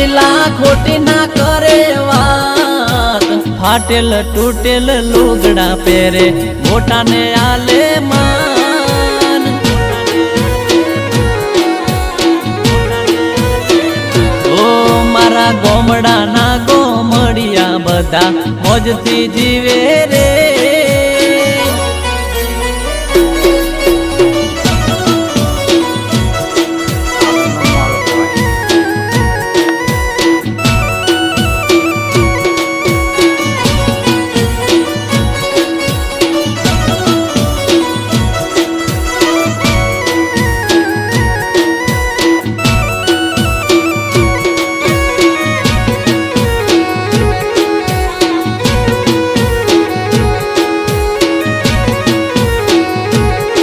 લીલા ખોટી ના કરે વાત, ફાટેલ તૂટેલ લુગડા પહેરે મોટાને આલે માન. ઓ મારા ગોમડાના ગોમડિયા બધા મોજથી જીવે